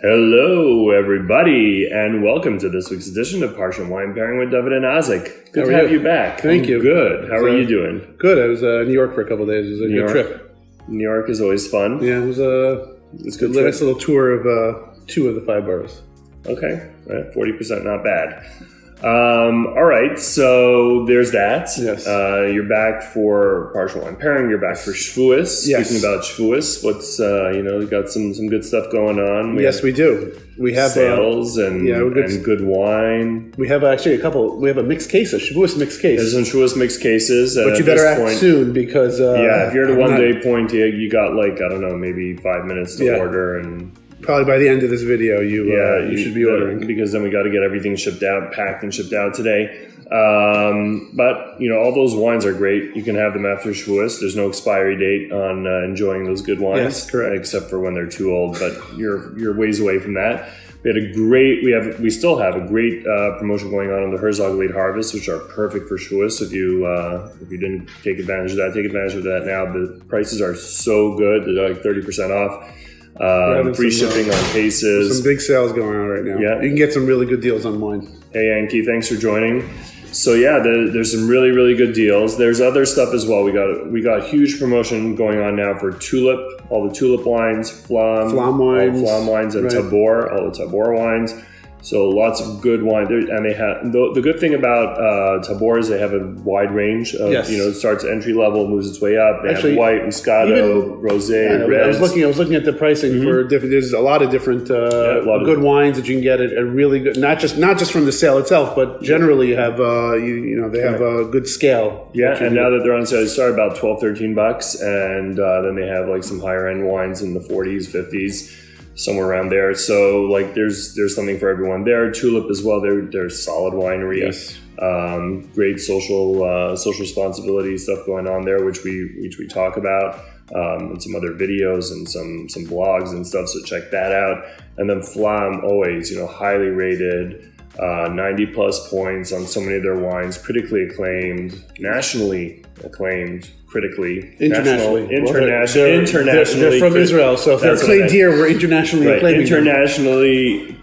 Hello, everybody, and welcome to this week's edition of Parsha Wine Pairing with David and Isaac. Good to have you back. Thank you. Good. How are you doing? Good. I was in New York for a couple of days. It was a good trip. New York is always fun. Yeah, it was a good nice little tour of 2 of the 5 boroughs. Okay, 40%, not bad. All right, so there's that. Yes. You're back for Parsha Wine Pairing. You're back for Shavuos. Yes. Speaking about Shavuos, what's we got some good stuff going on. We do. We have sales and good wine. We have actually we have a mixed case, a Shavuos mixed case. There's some Shavuos mixed cases. But you better act soon because if you're at a one-day point, you got maybe 5 minutes to order and. Probably by the end of this video, you should be ordering. Because then we got to get everything packed and shipped out today. But, all those wines are great. You can have them after Shavuos. There's no expiry date on enjoying those good wines. Yes, correct. Except for when they're too old, but you're ways away from that. We still have a great promotion going on the Herzog Late Harvest, which are perfect for Shavuos. So if you didn't take advantage of that, take advantage of that now. The prices are so good. They're like 30% off. Free shipping on cases. Some big sales going on right now. Yeah. You can get some really good deals on wine. Hey, Yankee, thanks for joining. So there's some really, really good deals. There's other stuff as well. We got huge promotion going on now for Tulip, all the Tulip wines, Flam wines, and Tabor, all the Tabor wines. So lots of good wine, and they have the good thing about Tabor is they have a wide range of it starts entry level, moves its way up. They have white, Moscato, rosé, red. I was looking at the pricing for different. There's a lot of different good wines that you can get at a really good. Not just from the sale itself, but generally you have they have a good scale. Yeah, and now that they're on sale, they start about $12-13, and then they have like some higher end wines in the 40s, 50s. Somewhere around there, so there's something for everyone there. Tulip as well. They're solid winery. Yes. Great social responsibility stuff going on there, which we talk about, and some other videos and some blogs and stuff. So check that out. And then Flam, always highly rated, 90 plus points on so many of their wines, critically acclaimed, nationally acclaimed. Critically, internationally. Internationally. They're from Israel, so if they're claimed here, we're internationally acclaimed. Internationally,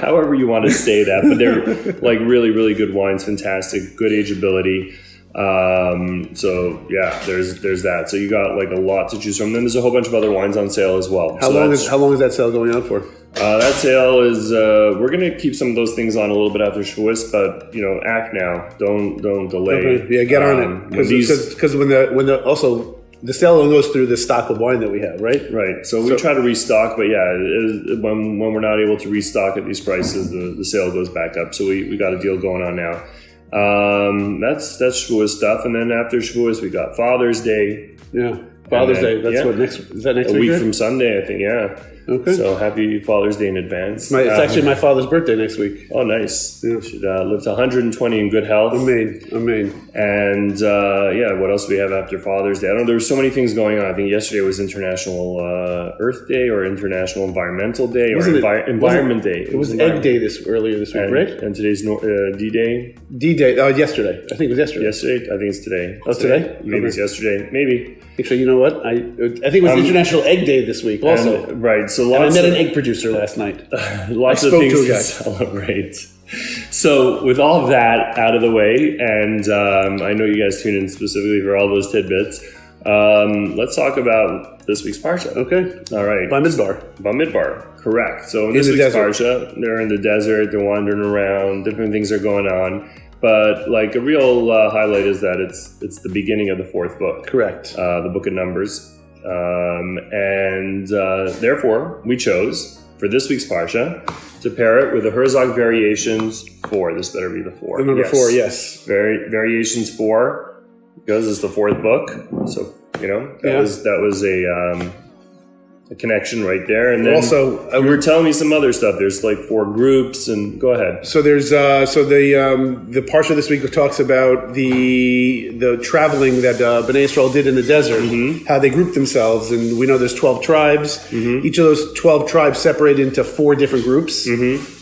however you want to say that, but they're like really, really good wines, fantastic, good ageability. There's that. So you got like a lot to choose from. Then there's a whole bunch of other wines on sale as well. How long is that sale going on for? That sale is we're gonna keep some of those things on a little bit after Shavuos, but act now. Don't delay. Okay. Yeah, get on it because when the sale only goes through the stock of wine that we have, right? Right. So we try to restock, but when we're not able to restock at these prices, the sale goes back up. So we got a deal going on now. That's Shavuos stuff, and then after Shavuos we got Father's Day. Yeah, Father's Day. That's what next? Is that next week? A week from Sunday, I think. Yeah. Okay. So happy Father's Day in advance. It's actually my father's birthday next week. Oh, nice. Yeah. Should live to 120 in good health. Amen. And what else do we have after Father's Day? I don't know. There were so many things going on. I think yesterday was International Earth Day or International Environmental Day Environment Day. It was Egg Day earlier this week, right? And today's D-Day. D-Day. Yesterday. I think it was yesterday. Yesterday? I think it's today. Oh, today? Maybe it's yesterday. Maybe. Actually, you know what? I think it was International Egg Day this week also. Right. So I met an egg producer last night. Lots of things to celebrate. So with all of that out of the way, and I know you guys tune in specifically for all those tidbits, let's talk about this week's Parsha. Okay. All right. Bamidbar. Correct. So in this week's Parsha, they're in the desert, they're wandering around, different things are going on. But like a real highlight is that it's the beginning of the 4th book. Correct. The book of Numbers. Therefore, we chose for this week's Parsha to pair it with the Herzog Variations 4. This better be the 4. The number 4, yes. Variations 4, because it's the 4th book. So, that was a connection right there. And then also, you were telling me some other stuff. There's like 4 groups, and go ahead. So there's the Parsha this week talks about the traveling that Bnei Israel did in the desert, how they grouped themselves, and we know there's 12 tribes. Each of those 12 tribes separated into 4 different groups.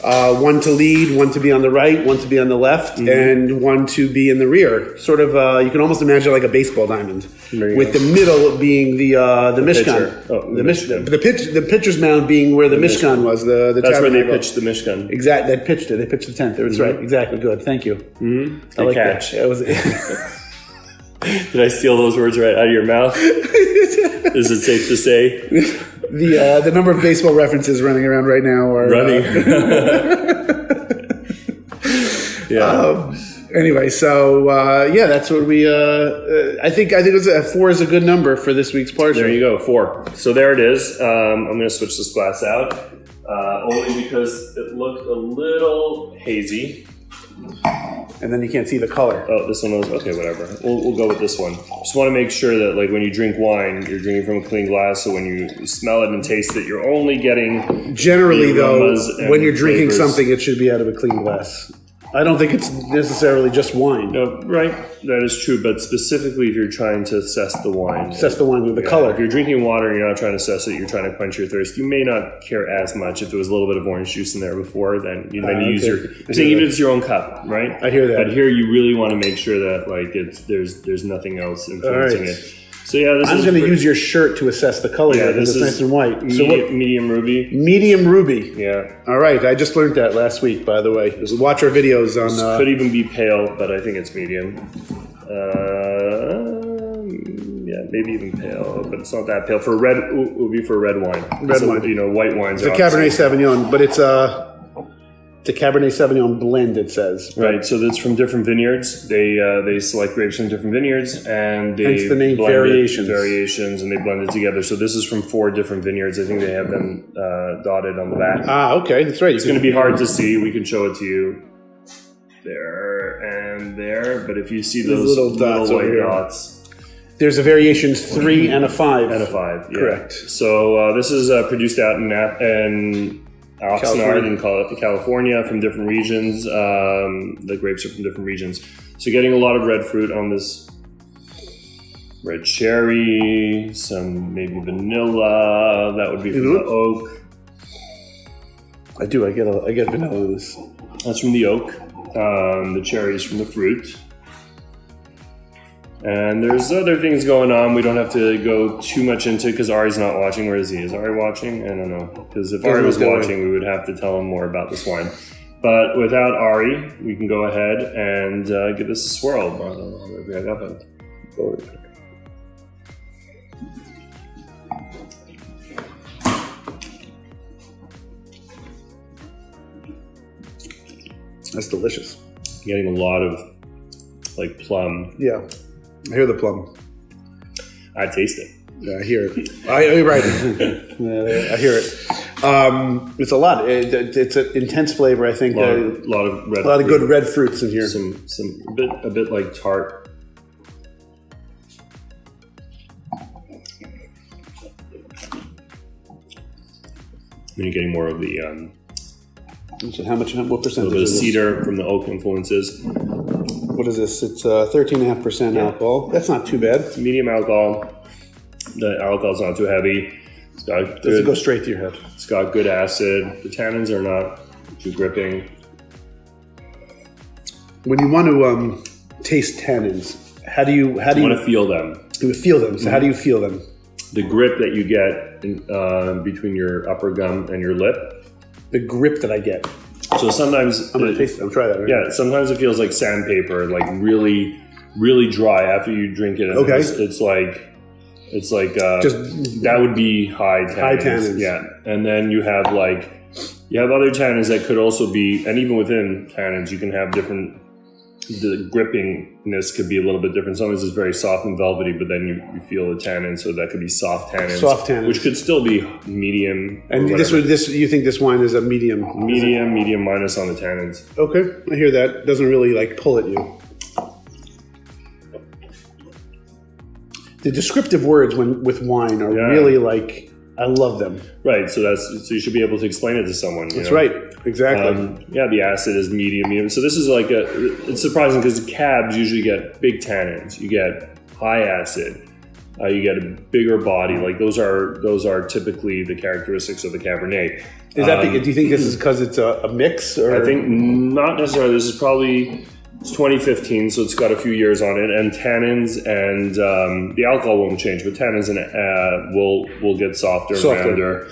one to lead, one to be on the right, one to be on the left, and one to be in the rear. Sort of, you can almost imagine like a baseball diamond, with the middle being the Mishkan. Oh, the Mishkan. The pitcher's mound being where the Mishkan was. That's where they pitched the Mishkan. Exactly, they pitched it. They pitched the tent. That's right. Exactly. Good. Thank you. Mm-hmm. I like catch. That. It was. Did I steal those words right out of your mouth? Is it safe to say? The number of baseball references running around right now are running. Yeah. Anyway, so that's what we. I think it was 4 is a good number for this week's Parsha. There you go, 4. So there it is. I'm going to switch this glass out, only because it looked a little hazy. And then you can't see the color. Oh, this one was okay. Whatever. We'll go with this one. Just want to make sure that, like, when you drink wine, you're drinking from a clean glass. So when you smell it and taste it, you're only getting. Generally, though, when you're drinking flavors. Something, it should be out of a clean glass. I don't think it's necessarily just wine. No, right. That is true. But specifically, if you're trying to assess the wine. Assess the wine with the color. If you're drinking water and you're not trying to assess it, you're trying to quench your thirst, you may not care as much. If there was a little bit of orange juice in there before, then you use your... So even if it's your own cup, right? I hear that. But here you really want to make sure that like there's nothing else influencing it. So yeah, I'm going to use your shirt to assess the color. Yeah, this is nice and white. Medium ruby. Medium ruby. Yeah. All right. I just learned that last week, by the way. Just watch our videos on. This could even be pale, but I think it's medium. Yeah, maybe even pale, but it's not that pale. For red, it would be for red wine. Red wine. You know, white wines. It's a Cabernet Sauvignon, but it's a Cabernet Sauvignon blend, it says. Right, so that's from different vineyards. They select grapes from different vineyards, and they hence the name blend variations, and they blend it together. So this is from 4 different vineyards. I think they have them dotted on the back. Ah, okay, that's right. It's going to be hard to see. We can show it to you there and there, but if you see those little white dots. There's a variations 3 and a 5. And a 5, yeah. Correct. So this is produced out in Oxnard in California from different regions. The grapes are from different regions. So getting a lot of red fruit on this. Red cherry, some maybe vanilla. That would be from the oak. I do. I get vanilla in this. That's from the oak. The cherry is from the fruit. And there's other things going on. We don't have to go too much into because Ari's not watching. Where is he? Is Ari watching? I don't know. Because if Ari was watching, we would have to tell him more about this wine. But without Ari, we can go ahead and give this a swirl. That's delicious. Getting a lot of like plum. Yeah. I hear the plum. I taste it. Yeah, I hear it. You're right. I hear it. It's a lot. It's an intense flavor. I think a lot of red. A lot of good red fruits in here. A bit like tart. When you're getting more of the. So what percentage? A little bit of cedar from the oak influences. What is this? It's 13.5% alcohol. That's not too bad. It's medium alcohol. The alcohol's not too heavy. It's got Does it go straight to your head? It's got good acid. The tannins are not too gripping. When you want to taste tannins, how do you want to feel them? You feel them. So how do you feel them? The grip that you get between your upper gum and your lip. The grip that I get. So sometimes I'm gonna taste it. I'll try that. Right? Yeah, sometimes it feels like sandpaper, like really, really dry after you drink it. Okay. It's like just that would be high tannins. High tannins. Yeah, and then you have other tannins that could also be, and even within tannins, you can have different. The grippingness could be a little bit different. Sometimes it's very soft and velvety, but then you feel the tannin, so that could be soft tannins. Soft tannins. Which could still be medium. And you think this wine is a medium? Medium minus on the tannins. Okay, I hear that. Doesn't really pull at you. The descriptive words with wine are really I love them. Right, so you should be able to explain it to someone. That's right, exactly. The acid is medium. So this is it's surprising because cabs usually get big tannins. You get high acid, You get a bigger body. Like those are typically the characteristics of the Cabernet. Do you think this is because it's a mix? Or? I think not necessarily. This is probably, it's 2015, so it's got a few years on it. And tannins and the alcohol won't change, but tannins will get softer. And rounder.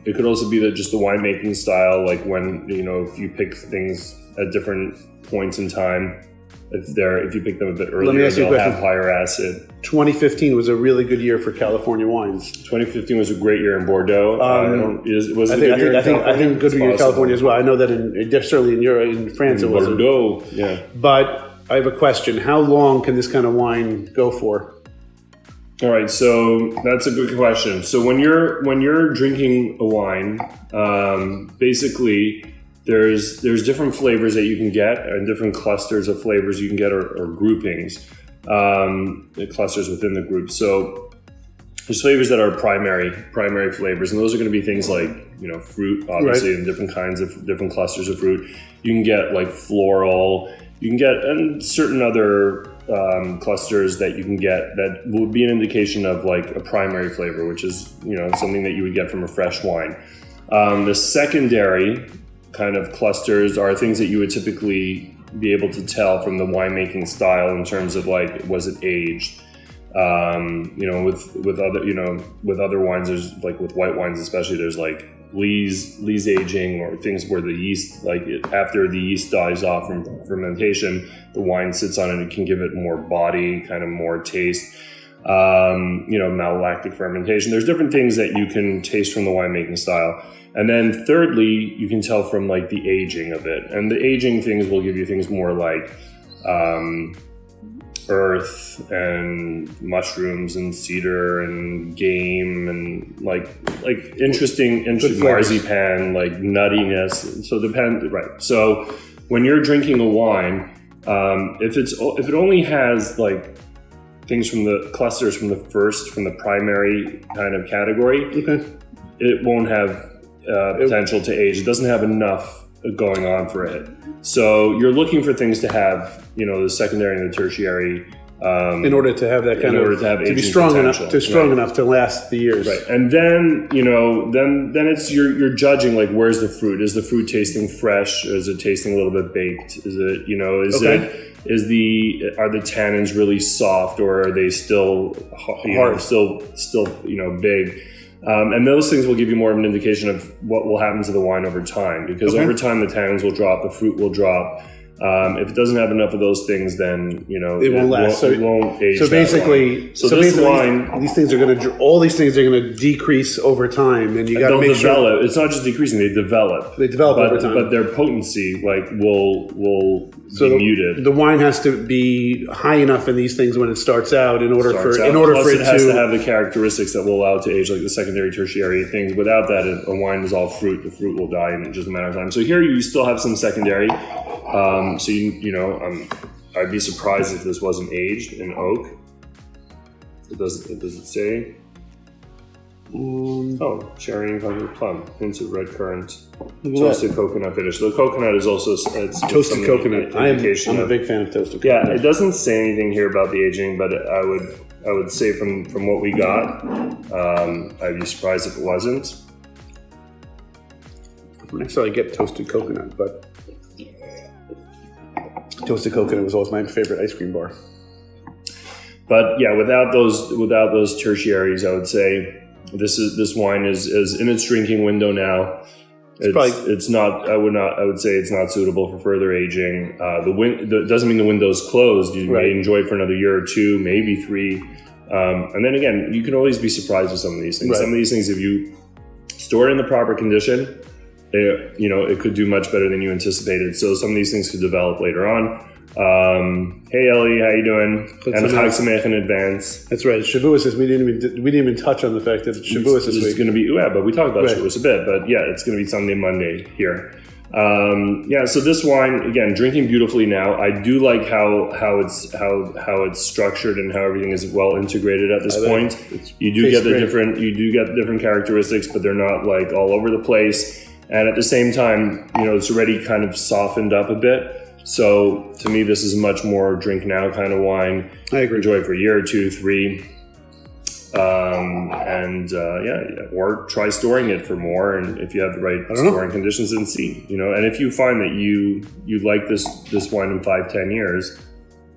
It could also be that just the winemaking style, like when, if you pick things at different points in time, if you pick them a bit earlier, they'll have higher acid. 2015 was a really good year for California wines. 2015 was a great year in Bordeaux. Was it a good year in California? I think good year in California as well. I know that certainly in Europe, in France, it was Bordeaux. Yeah. But I have a question: how long can this kind of wine go for? All right, so that's a good question. So when you're drinking a wine, basically there's different flavors that you can get, and different clusters of flavors you can get, or groupings, the clusters within the group. So there's flavors that are primary flavors, and those are going to be things like fruit, obviously, and different kinds of different clusters of fruit. You can get like floral. You can get and certain other clusters that you can get that would be an indication of like a primary flavor, which is something that you would get from a fresh wine. The secondary kind of clusters are things that you would typically be able to tell from the winemaking style in terms of like, was it aged? With other wines, there's like with white wines especially, there's like lees aging, or things where the yeast, like after the yeast dies off from fermentation, the wine sits on it, it can give it more body, kind of more taste. Malolactic fermentation. There's different things that you can taste from the winemaking style. And then thirdly, you can tell from like the aging of it. And the aging things will give you things more like earth and mushrooms and cedar and game and like interesting marzipan, like nuttiness. So right. So when you're drinking a wine, if it only has like things from the clusters from the primary kind of category, it won't have potential to age. It doesn't have enough going on for it. So you're looking for things to have, the secondary and the tertiary, in order to have that kind to be strong enough to last the years. Right. And then, then it's you're judging like, where's the fruit? Is the fruit tasting fresh? Is it tasting a little bit baked? Is it, are the tannins really soft, or are they still hard, still big? And those things will give you more of an indication of what will happen to the wine over time, because over time the tannins will drop, the fruit will drop. If it doesn't have enough of those things, then it won't last. It won't age. So basically, wine, these things are going to decrease over time, and you got to make sure it's not just decreasing; they develop. Over time, but their potency will be muted. The wine has to be high enough in these things when it starts out, in order for it has to have the characteristics that will allow it to age, like the secondary, tertiary things. Without that, a wine is all fruit. The fruit will die in just a matter of time. So here you still have some secondary. So I'd be surprised if this wasn't aged in oak. Does it say? Cherry and coconut plum, hints of red currant, toasted coconut finish. The coconut is also toasted coconut. I'm a big fan of toasted coconut. Yeah, it doesn't say anything here about the aging, but I would say from what we got, I'd be surprised if it wasn't. I don't necessarily get toasted coconut, but toasted coconut was always my favorite ice cream bar. But yeah, without those tertiaries, I would say this wine is in its drinking window now. It's not. I would say it's not suitable for further aging. Doesn't mean the window's closed. You may enjoy it for another year or two, maybe 3. And then again, you can always be surprised with some of these things. Right. Some of these things, if you store it in the proper condition, it could do much better than you anticipated. So some of these things could develop later on. Hey Ellie, how you doing? And Chag Sameach in advance. That's right. Shavuos is we didn't even touch on the fact that Shavuos this week. It's going to be but we talked about Shavuos a bit. But yeah, it's going to be Sunday, Monday here. So this wine, again, drinking beautifully now. I do like how it's structured and how everything is well integrated at this point. You do get different characteristics, but they're not like all over the place. And at the same time, it's already kind of softened up a bit. So to me, this is much more drink now kind of wine. I agree. Enjoy it for a year or 2, 3. Or try storing it for more, and if you have the right storing conditions, and see, and if you find that you like this wine in 5-10 years,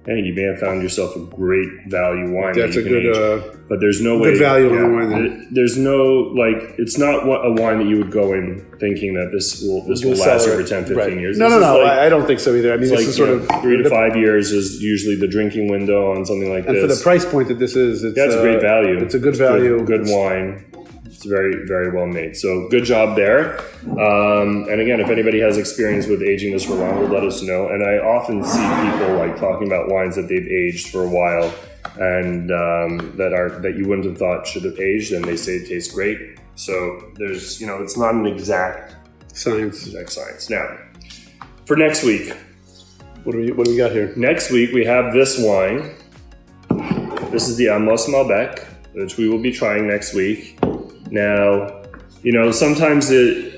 hey, you may have found yourself a great value wine. That's a good, but there's no way. Good value on the wine. There's no, it's not a wine that you would go in thinking that this will last you for 10, 15 years. No, I don't think so either. I mean, this is sort of 3 to 5 years is usually the drinking window on something like this. And for the price point that this is, it's a great value. It's a good value. Good wine. It's very, very well made. So good job there. And again, if anybody has experience with aging this for longer, let us know. And I often see people talking about wines that they've aged for a while and that you wouldn't have thought should have aged, and they say it tastes great. So there's, it's not an exact science. Now, for next week, what do we got here? Next week we have this wine. This is the Amos Malbec, which we will be trying next week. Now, sometimes it's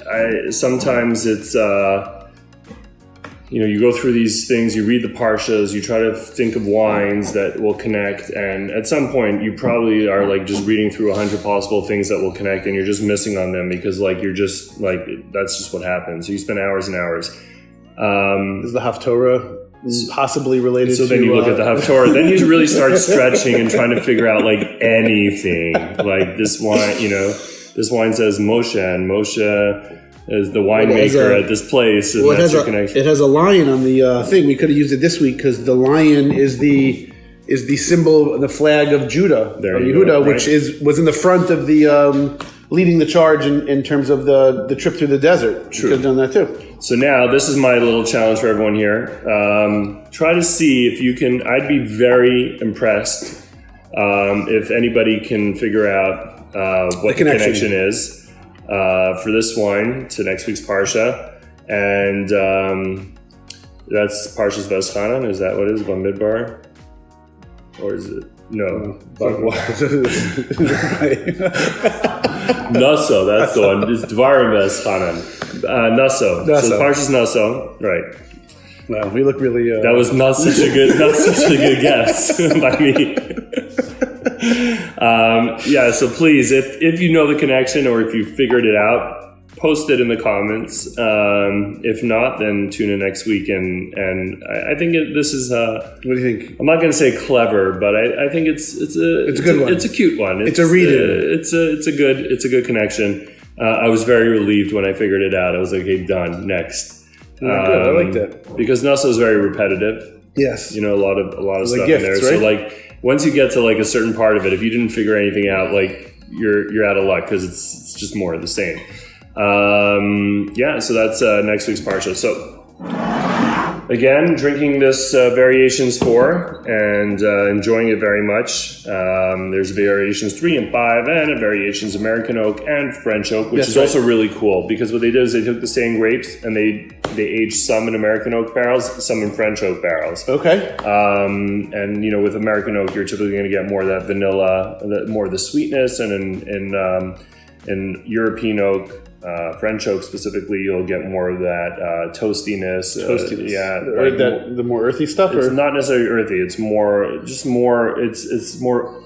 you go through these things, you read the Parshas, you try to think of wines that will connect, and at some point you probably are just reading through 100 possible things that will connect, and you're just missing on them because you're just that's just what happens. So you spend hours and hours. Is the Haftorah possibly related to... So then you look at the Haftorah, then you really start stretching and trying to figure out anything. This wine, this wine says Moshe, and Moshe is the winemaker at this place, and that's your connection. It has a lion on the thing. We could have used it this week because the lion is the symbol, the flag of Judah, there of you Yehuda, go, right? which was in the front of the leading the charge in terms of the trip through the desert. True. You could have done that too. So now this is my little challenge for everyone here. Try to see if you can. I'd be very impressed if anybody can figure out what the connection is for this wine to next week's Parsha. And that's Parsha's Veschanan. Is that what it is? Bamidbar? Or is it? No. Naso, that's the one. It's Dvarim Veschanan. Naso. So Parsha's Naso. Right. Wow, we look really... That was not such a good guess by me. So please, if you know the connection or if you figured it out, post it in the comments. If not, then tune in next week. And I think this is... what do you think? I'm not going to say clever, but I think it's a good one. It's a cute one. It's a read-in. It's a good connection. I was very relieved when I figured it out. I was like, okay, done. Next. Good. I like that because Naso is very repetitive. Yes, a lot of stuff gifts, in there. Right? So once you get to a certain part of it, if you didn't figure anything out, you're out of luck because it's just more of the same. So that's next week's Parsha. So again, drinking this Variations 4 and enjoying it very much. There's Variations 3 and 5 and a Variations American Oak and French Oak, which is also really cool because what they did is they took the same grapes and they aged some in American Oak barrels, some in French Oak barrels. Okay. And with American Oak, you're typically going to get more of that vanilla, more of the sweetness, and in European Oak, French Oak specifically, you'll get more of that toastiness. The more earthy stuff. It's not necessarily earthy. It's more. It's more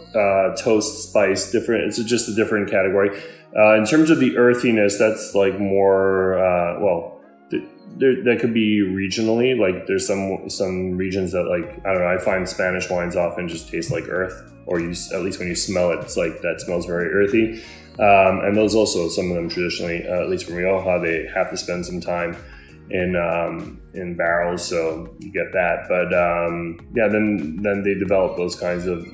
toast spice. Different. It's just a different category. In terms of the earthiness, that's more. That could be regionally. There's some regions that I don't know. I find Spanish wines often just taste like earth, or at least when you smell it, it's that smells very earthy. And those also, some of them traditionally, at least from Rioja, they have to spend some time in barrels, so you get that. But then they develop those kinds of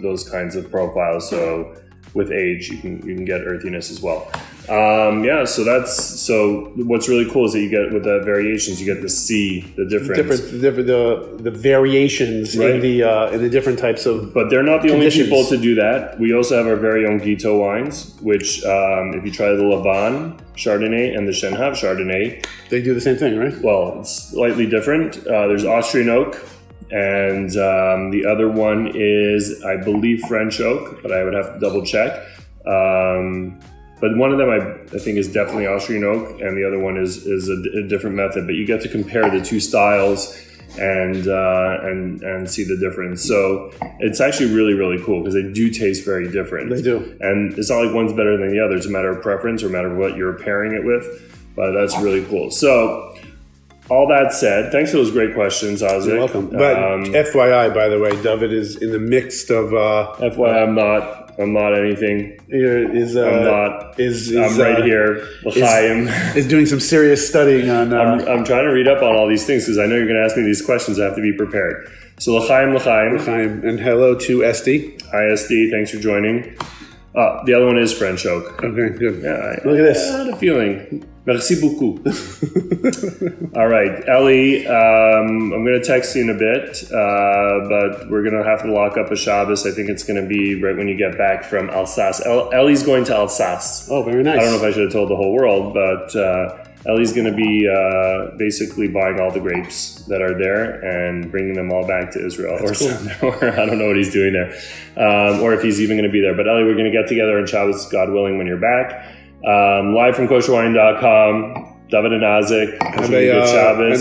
profiles. So with age, you can get earthiness as well. So what's really cool is that you get with the variations, you get to see the difference. The variations in the different types of. But they're not the only people to do that. We also have our very own Gito wines, which if you try the Laban Chardonnay and the Shenhav Chardonnay, they do the same thing, right? Well, it's slightly different. There's Austrian oak. And the other one is, I believe, French oak, but I would have to double check. But one of them I think is definitely Austrian oak, and the other one is a different method. But you get to compare the two styles, and see the difference. So it's actually really, really cool because they do taste very different. They do. And it's not like one's better than the other. It's a matter of preference or a matter of what you're pairing it with. But that's really cool. So all that said, thanks for those great questions, Isaac. You're welcome. But FYI, by the way, David is in the midst of... FYI, I'm not anything. I'm right here. L'chaim. Is doing some serious studying on... I'm trying to read up on all these things because I know you're going to ask me these questions. I have to be prepared. So l'chaim. L'chaim. And hello to Esty. Hi, Esty. Thanks for joining. The other one is French oak. Okay, good. Yeah, look at this. I had a feeling. Merci beaucoup. All right, Ellie, I'm going to text you in a bit, but we're going to have to lock up a Shabbos. I think it's going to be right when you get back from Alsace. Ellie's going to Alsace. Oh, very nice. I don't know if I should have told the whole world, but Ellie's going to be basically buying all the grapes that are there and bringing them all back to Israel. Or I don't know what he's doing there, or if he's even going to be there. But Ellie, we're going to get together on Shabbos, God willing, when you're back. Live from Kosherwine.com, David and Isaac. Good Shabbos.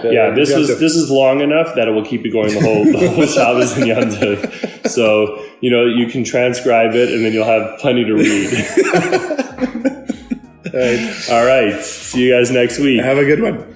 Yeah, this is long enough that it will keep you going the whole Shabbos and Yontif. So you can transcribe it and then you'll have plenty to read. All right. See you guys next week. Have a good one.